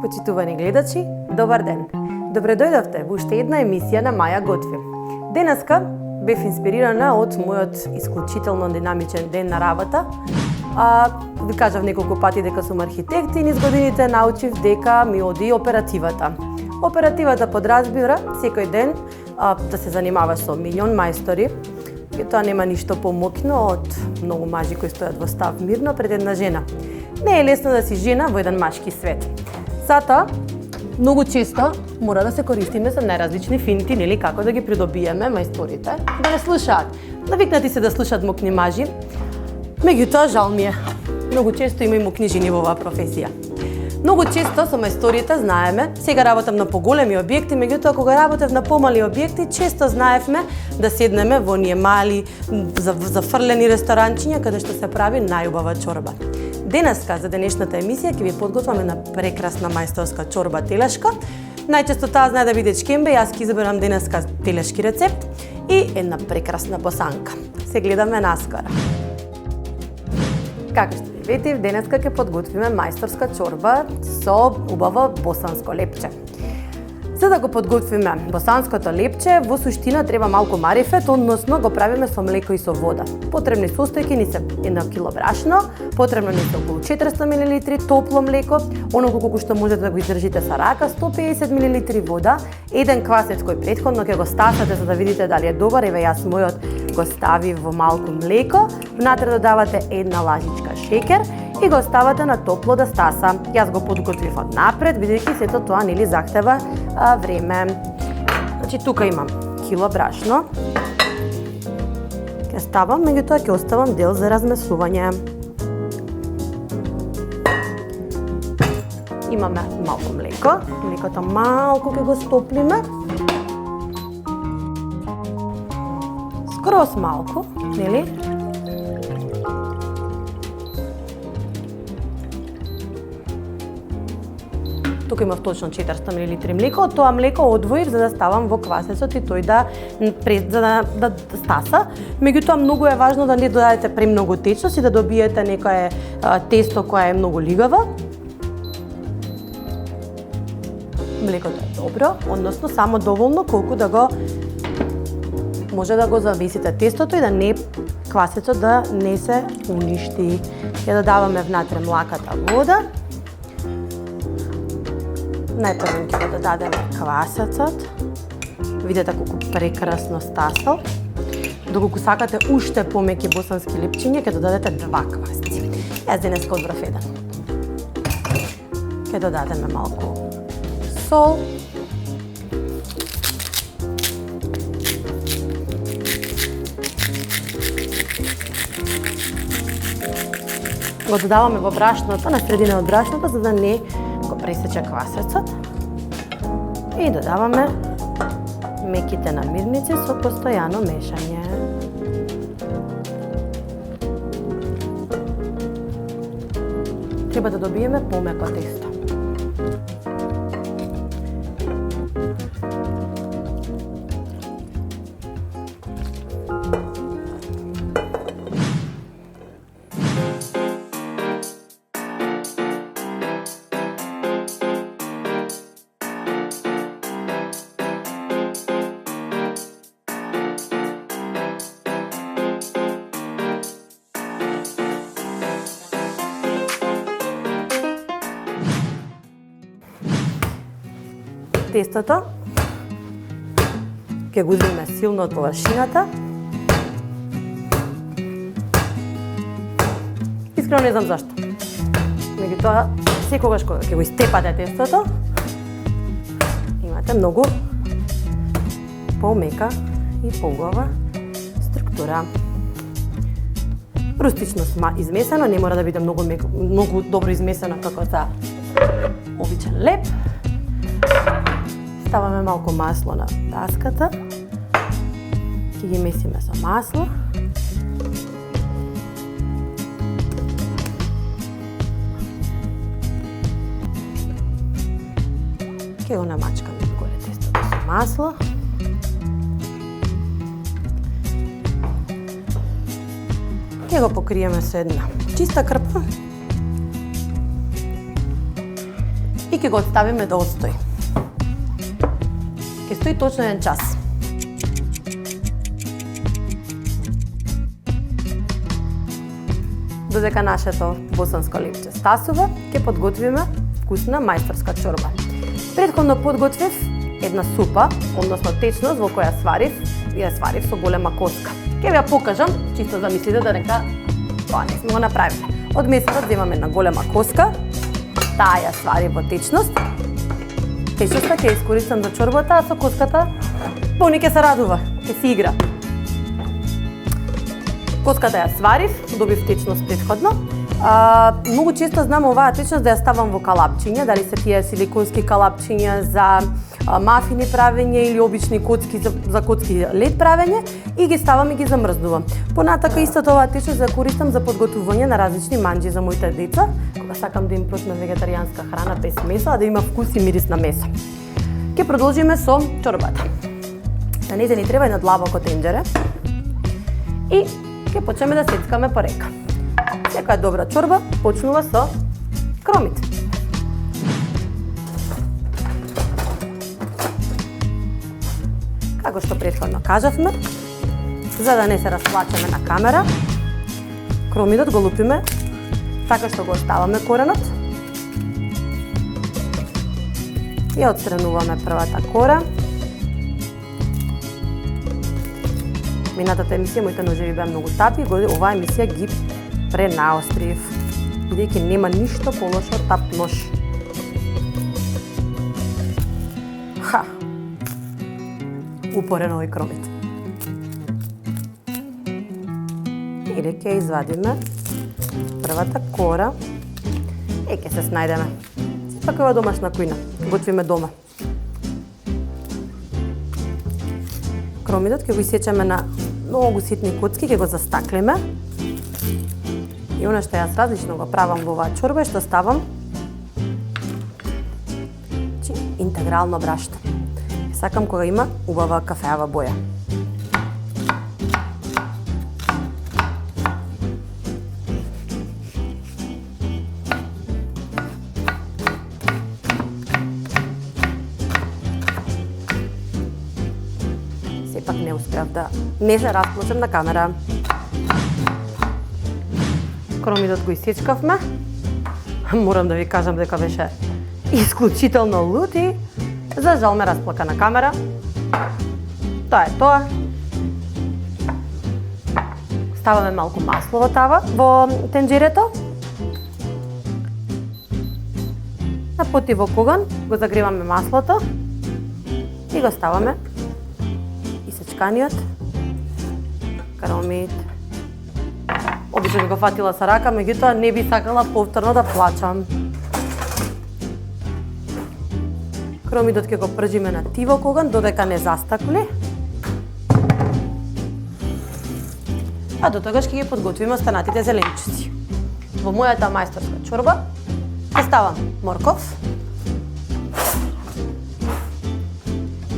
Почитувани гледачи, добар ден! Добре дојдовте во уште една емисија на Маја готви. Денеска бев инспирирана од мојот исклучително динамичен ден на работа. Ви кажав неколку пати дека сум архитект и низ годините научив дека ми оди оперативата. Оперативата подразбира секој ден да се занимаваш со милион мајстори. И тоа нема ништо помоќно од многу мажи кои стојат во став мирно пред една жена. Не е лесно да си жена во еден машки свет. Затоа, многу често мора да се користиме со најразлични финти, нели, како да ги придобиеме мајсторите, да не слушаат. Навикнати се да слушаат мокни мажи. Меѓутоа, жал ми е. Многу често има и мокни жени во оваа професија. Многу често со мајсторите знаеме, сега работам на поголеми објекти, меѓутоа кога работев на помали објекти, често знаевме да седнеме во оние мали, зафрлени ресторанчиња каде што се прави најубава чорба. Денеска за денешната емисија ќе ви подготвам една прекрасна мајсторска чорба телешка. Најчесто таа знае да биде чкембе, јас ќе изберам денеска телешки рецепт и една прекрасна босанка. Се гледаме наскоро. Како што ви ветив, денеска ќе подготвиме мајсторска чорба со убаво босанско лепче. За да го подготвиме босанското лепче, во суштина треба малку марифет, односно го правиме со млеко и со вода. Потребни состојки ни се 1 кило брашно, потребно ни се околу 400 мл топло млеко, оноко колку што можете да го издржите со рака, 150 мл вода, еден квасец кој претходно ќе го стасате за да видите дали е добар. Еве јас мојот го ставив во малку млеко, внатре додавате една лажичка шеќер и го ставате на топло да стаса. Јас го подготвив од напред, бидејќи сето тоа нели захтева време. Значи тука имам кило брашно. Ќе ставам, меѓутоа ќе оставам дел за размесување. Имаме малку млеко. Млекото малку ќе го стоплиме. Скроз малку, нели? Тука имав точно 400 мл млеко, тоа млеко одвоив за да ставам во квасецот и тој да стаса. Меѓутоа многу е важно да не додадете премногу течност и да добиете некое тесто кое е многу лигаво. Млекото е добро, односно само доволно колку да го може да го завесите тестото и да не квасецот да не се уништи. Ја додаваме внатре млаката вода. Најпрво ќе го додадеме квасецот. Видете колку прекрасно стасал. Доколку сакате уште помеки босански лепчиња, ќе додадете 2 квасци. Јас денеска одбрав еден. Ќе додадеме малку сол. Го додаваме во брашното, на средина од брашното, за да не го пресече квасецот. И додаваме меките намирници со постојано мешање. Треба да добиеме помеко тесто. Тестото ќе го земе силно од површината. Искрено не знам зашто. Меѓутоа, секогаш кога ќе го истепате тестото, имате многу помека и поубава структура. Рустично измесено, не мора да биде многу добро измесено како за обичен леп. Ставаме малку масло на таската. Ќе ги месиме со масло. Ќе го намачкаме горе тестото со масло. Ќе го покриеме со една чиста крпа. и ќе го оставиме да остои. Ќе стои точно 1 час. Додека нашето босанско лепче стасува, ќе подготвиме вкусна мајсторска чорба. Претходно подготвив една супа, односно течност во која ја сварив со голема коска. Ќе ви ја покажам, чисто да мислите да нека тоа не сме го направили. Од месарот земаме една голема коска, таа ја сварив во течност. Течноста ќе искористам за чорбата, а со коската Бони ќе се радува, ќе си игра. Коската ја сварив, добив течност претходно. Многу често знам оваа течност да ја ставам во калапчиња, дали се тие силиконски калапчиња за мафини правење или обични коцки за коцки лед правење и ги ставам и ги замрзнувам. Понатака истото оваа течност ја користам за подготвување на различни манџи за моите деца, кога сакам да им просме вегетаријанска храна без месо, а да има вкус и мирис на месо. Ќе продолжиме со чорбата. На нејзе ни треба една длабоко тенџере и ќе почнеме да сецкаме по река. Секоја добра чорба почнува со кромит. Како што претходно кажавме, за да не се расплачеме на камера, кромитот го лупиме така што го оставаме коренот. Ја отстрануваме првата кора. Минатата емисија моите ножеви беа многу тапи, оваа емисија ги пренаострив, бидејќи нема ништо полошо од тап нож. Упорен овој кромит. Или ќе извадиме првата кора и ќе се снајдеме. Такава домашна кујна, готвиме дома. Кромитот ќе го исечеме на многу ситни коцки, ќе го застаклиме. И она што јас различно го правам во оваа чорба е што ставам интегрално брашно. Сакам кога има убава кафеава боја. Сепак не успеав да не се расплачам на камера. Кромитот го исечкавме. Морам да ви кажам дека беше исклучително лут и за жал ме расплака на камера. Тоа е тоа. Ставаме малку масло во тенџерето. На потив оган го загреваме маслото и го ставаме исечканиот кромит. Обично би го фатила со рака, меѓутоа не би сакала повторно да плачам. Кромитот ќе го пржиме на тивок оган додека не застакли. А до тогаш ќе ги подготвиме останатите зеленчуци. Во мојата мајсторска чорба ќе ставам морков.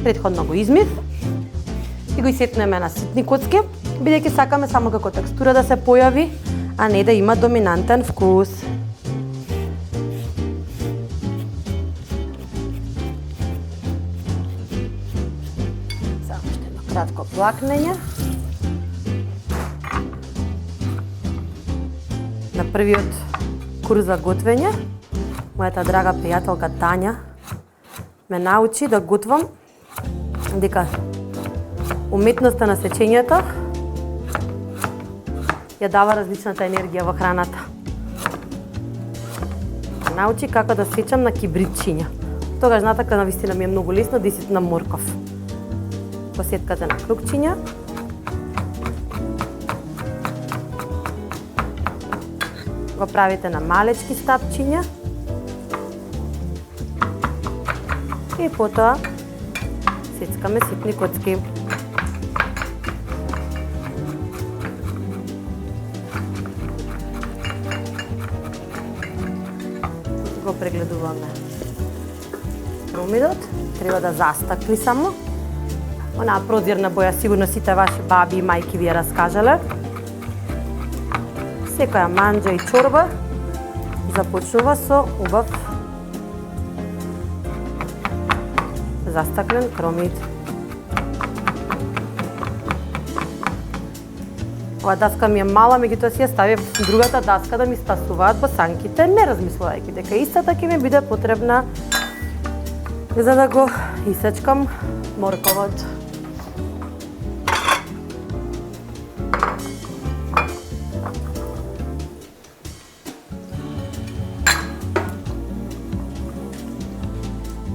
Претходно го измив и го исетнеме на ситни коцки, бидејќи сакаме само како текстура да се појави, а не да има доминантен вкус. Само уште едно кратко плакнење. На првиот курс за готвење, мојата драга пријателка Тања ме научи да готвам дека уметноста на сечењето ја дава различната енергија во храната. Научи како да сечам на кибритчиња. Тогаш натака навистина ми е многу лесно да исетнам морков. Посеткате на крупчиња. Го правите на малечки стапчиња. И потоа сецкаме ситни коцки. Го прегледуваме кромитот, треба да застакли само. Онаа прозирна боја сигурно сите ваши баби и мајки ви ја раскажале. Секоја манџа и чорба започнува со убав застаклен кромит. Ова даска ми е мала, меѓутоа си ја ставив другата даска да ми спасуваат босанките, не размислувајќи дека истата ќе ми биде потребна за да го исечкам морковот.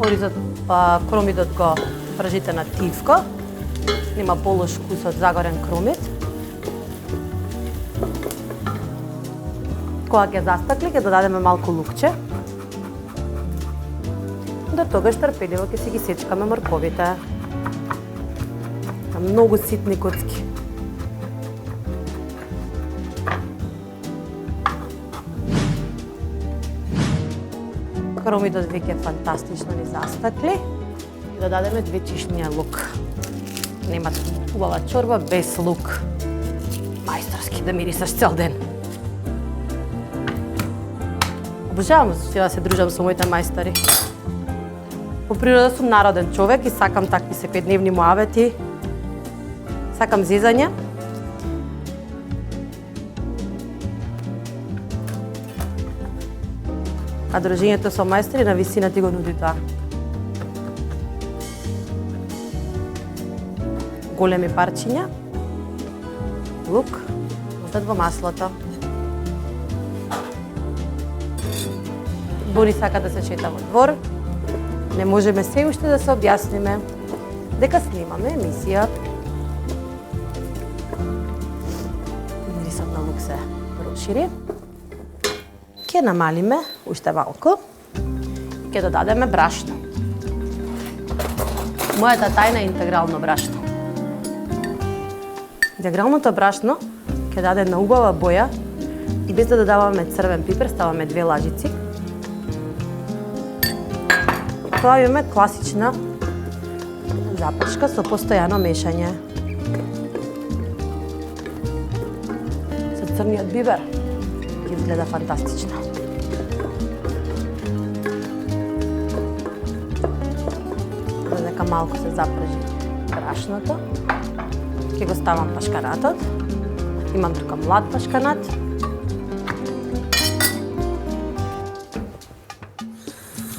Оризот, кромитот го пражите на тивко, нема полош вкус од загорен кромит. Кога ќе застакли, ќе додадеме малку лукче. До тогаш трпеливо ќе си ги сечкаме морковите. Многу ситни коцки. Кромитот веќе фантастично ни застакли. Додадеме 2 чишња лук. Нема убава чорба без лук. Мајсторски да мирисаш цел ден. Обожавам да се дружам со моите мајстори. По природа сум народен човек и сакам такви секојдневни муавети. Сакам зезање. А дружењето со мајстори на висина ти го нуди тоа. Големи парчиња, лук, можда во маслото. Бони сака да се шета во двор. Не можеме се уште да се објасниме дека снимаме емисија. Мирисот на лук се прошири. Ќе намалиме уште малку. Ќе додадеме брашно. Мојата тајна е интегрално брашно. Интегралното брашно ќе даде една убава боја и без да додаваме црвен пипер, ставаме 2 лажици. Тоа имаме класична запршка со постојано мешање. Со црниот бибер ќе изгледа фантастично. Додека малку се запржи брашното, ќе го ставам пашканатот. Имам тука млад пашканат.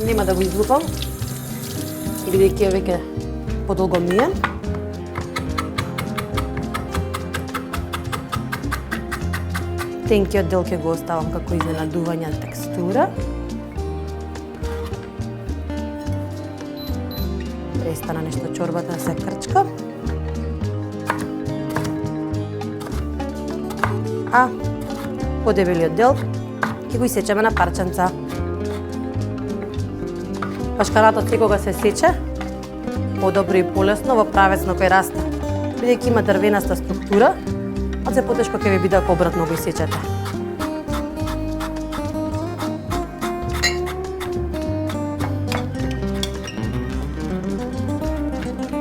Нема да го излупам, бидејќи е веќе подолго миен. Тенкиот дел ќе го оставам како изненадувања текстура. Престана нешто чорбата да се крчка. А подебелиот дел ќе го исечеме на парченца. Пашканатот секога се сече подобро и полесно во правец на кој расте. Бидејќи има дрвенаста структура, а се потешко ќе ви биде ако обратно го исечете.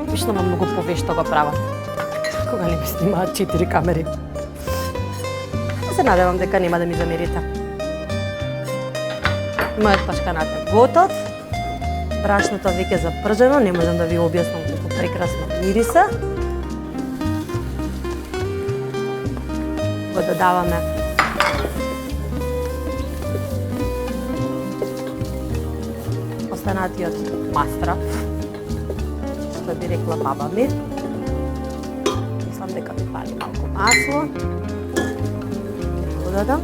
Вишно многу повешто го правам. Кога ли ми снимаат 4 камери. Се надевам дека нема да ми замерите. Мојот пашканат е готов. Брашното веќе запржено, не можам да ви објаснам колку прекрасно мириса. Го додаваме останатиот мастрав, што би рекла баба ми. Мислам дека ми фали малку масло. Ќе го додам,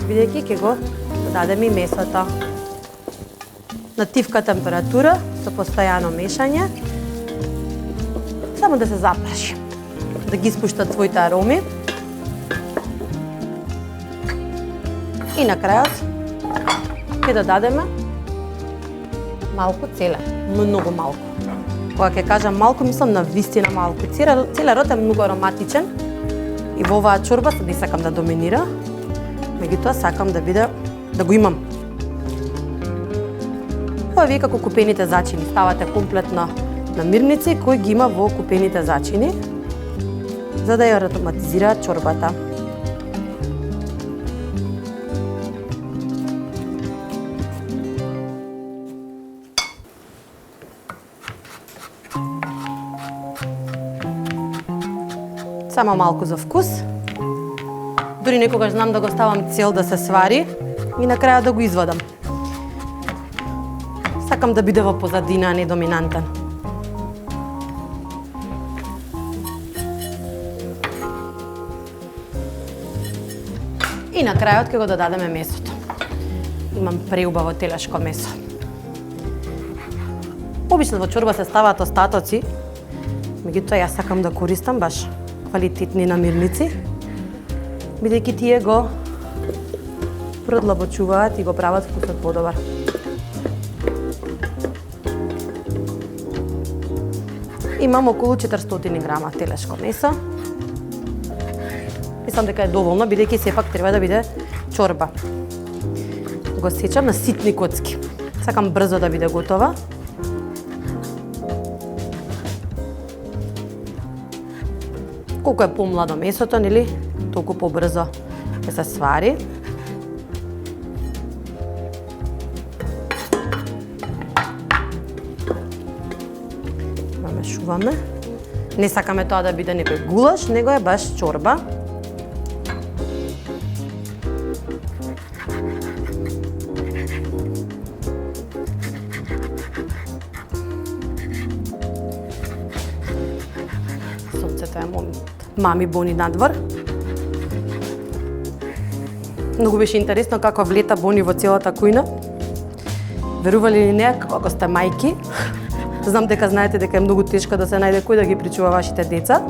бидејќи ќе го додадеме и месото. На тивка температура, со постојано мешање, само да се запраши, да ги испуштат своите ароми. И на крајот ќе додадеме малку целе, многу малку. Кога ќе кажам малку, мислам на вистина малку. Целерот е многу ароматичен и во оваа чорба не сакам да доминира, меѓутоа сакам да биде, да го имам. Ова вие како купените зачини, ставате комплетно на мирници кои ги има во купените зачини, за да ја ароматизираат чорбата. Само малку за вкус. Дури некогаш знам да го ставам цел да се свари и на крајот да го извадам. Сакам да биде во позадина, а не доминантен. И на крајот ќе го додадеме месото. Имам преубаво телешко месо. Обично во чорба се ставаат остатоци, меѓутоа јас сакам да користам баш квалитетни намирници, бидејќи тие го продлабочуваат и го прават вкусот подобар. Имам околу 400 грама телешко месо. Мислам дека е доволно, бидејќи сепак треба да биде чорба. Го сечам на ситни коцки. Сакам брзо да биде готова. Колку е помладо месото, нели, толку побрзо ќе се свари. Намешуваме. Не сакаме тоа да биде некој гулаш, него е баш чорба. Сонцето е мами бони надвор. Многу беше интересно како влета бони во целата кујна. Верували ли не, како сте мајки, знам дека знаете дека е многу тешко да се најде кој да ги причува вашите деца.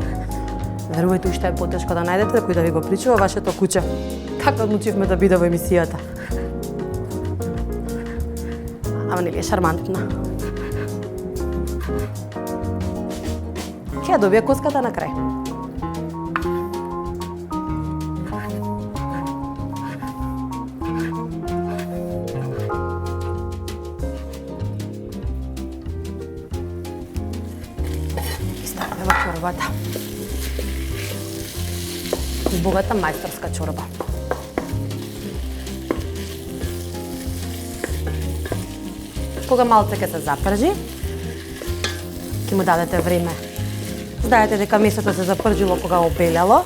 Верувајте, уште е потешко да најдете кој да ви го причува вашето куче. Така одлучивме да биде во емисијата. Ама не е шармантна. Ќе ја добија коската на крај. Ставаме во чорбата. Богата мајсторска чорба. Кога малце ќе се запржи, ќе му дадете време. Знаете дека месото се запржило кога обелело.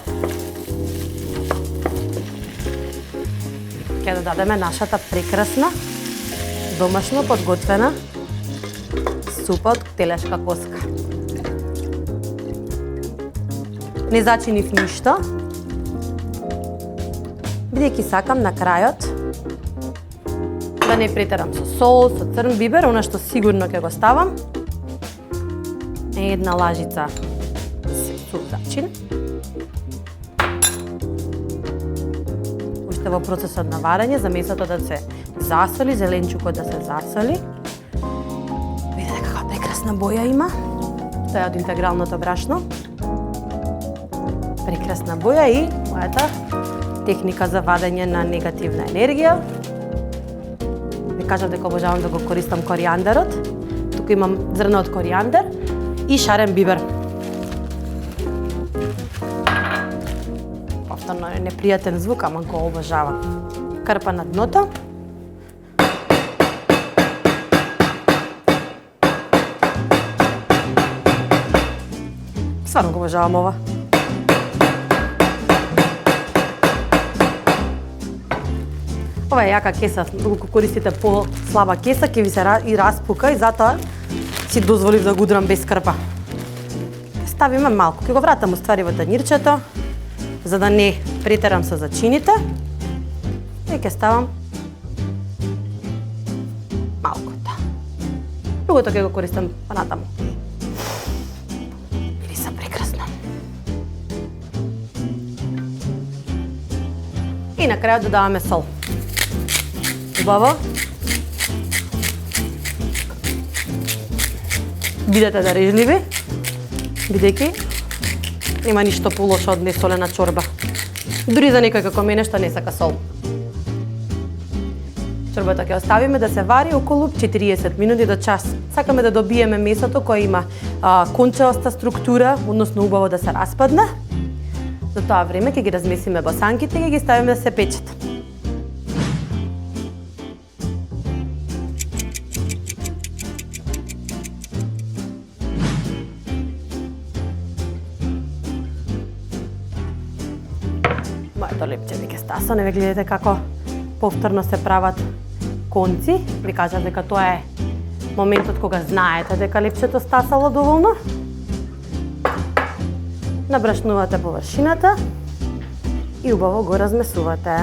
Ќе додадеме нашата прекрасна, домашно подготвена супа од телешка коска. Не зачинив ништо, бидејќи сакам на крајот да не претерам со сол, со црн бибер, она што сигурно ќе го ставам е една лажица суп зачин. Уште во процесот на варење, за месото да се засоли, зеленчукот да се засоли. Видете каква прекрасна боја има. Тоа е од интегралното брашно. Прекрасна боја и мојата техника за вадење на негативна енергија. Ви кажав дека обожавам да го користам коријандерот. Тука имам зрно од коријандер и шарен бибер. Повторно е непријатен звук, ама го обожавам. Крпа на дното. Стварно го обожавам ова. Ова е јака кеса, доколку користите по-слаба кеса, ќе ви се и распука и затоа си дозволив да го удрам без крпа. Ставиме малку, ќе го вратам уствари во танирчето, за да не претерам со зачините. И ќе ставам малкото. Другото ќе го користам понатаму. Мириса прекрасно. И на крајот додаваме сол. Убаво. Бидете дарежливи, бидејќи нема ништо полошо од несолена чорба. Дури за некој како мене што не сака сол. Чорбата ќе оставиме да се вари околу 40 минути до час. Сакаме да добиеме месото кое има кончеоста структура, односно убаво да се распадне. За тоа време ќе ги размесиме босанките и ќе ги ставиме да се печат. Моето лепче веќе стаса, не ве гледате како повторно се прават конци. Ви кажат дека тоа е моментот кога знаете дека лепчето стасало доволно. Набрашнувате површината и убаво го размесувате.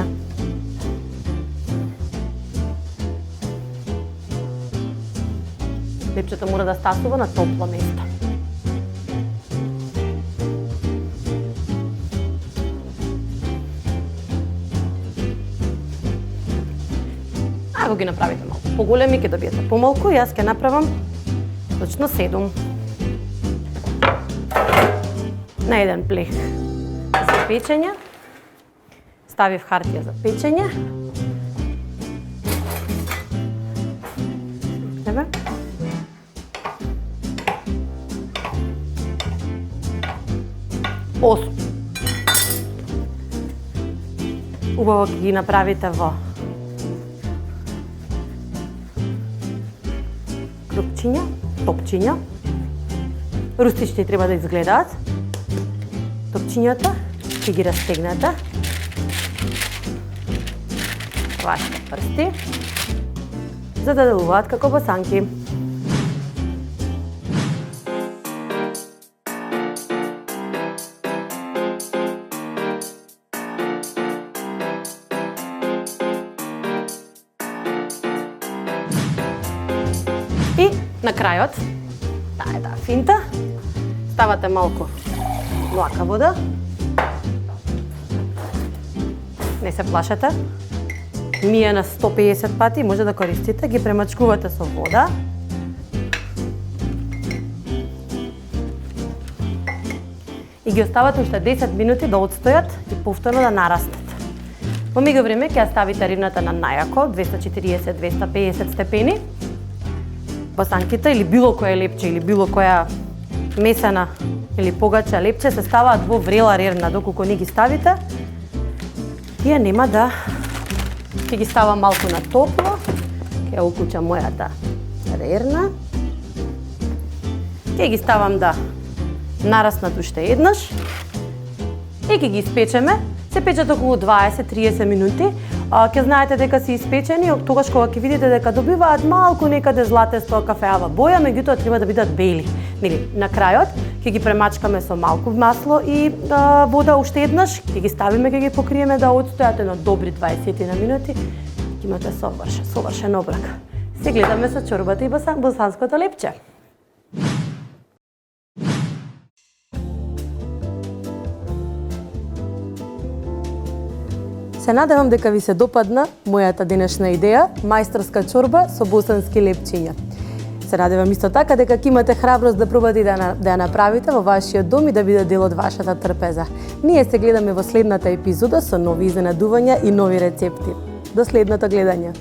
Лепчето мора да стасува на топло место. Ако ги направите малку поголеми, ќе добиете помалку, јас ќе направам точно 7. На еден плех за печење. Ставив хартија за печење. Еве. Осум. Убаво ќе ги направите во крупчиња, топчиња. Рустични треба да изгледаат. Топчињата ќе ги растегнете. Вашите прсти, за да делуваат како босанки. И на крајот, таа е таа финта, ставате малку млака вода. Не се плашете. Мие на 150 пати, може да користите, ги премачкувате со вода. И ги оставате уште 10 минути да отстојат и повторно да нарастат. Во меѓувреме ќе ја ставите рибната на најако, 240-250 степени. Босанките или било кое лепче или било која месена или погача лепче се ставаат во врела рерна, доколку не ги ставите. Тие нема да ќе ги ставам малку на топло, ќе ја укучам мојата рерна. Ќе ги ставам да нараснат уште еднаш и ќе ги испечеме. Се печат околу 20-30 минути. Ќе знаете дека се испечени тогаш кога ќе видите дека добиваат малку некаде златесто кафеава боја, меѓутоа треба да бидат бели. Нели, на крајот ќе ги премачкаме со малку масло и вода уште еднаш, ќе ги ставиме, ќе ги покриеме да отстојат на добри 20 на минути. Ќе имате совршен оброк. Се гледаме со чорбата и босанското лепче. Се надевам дека ви се допадна мојата денешна идеја, мајсторска чорба со босански лепчиња. Се надевам исто така дека ќе имате храброст да пробате да ја направите во вашиот дом и да биде дел од вашата трпеза. Ние се гледаме во следната епизода со нови изненадувања и нови рецепти. До следното гледање.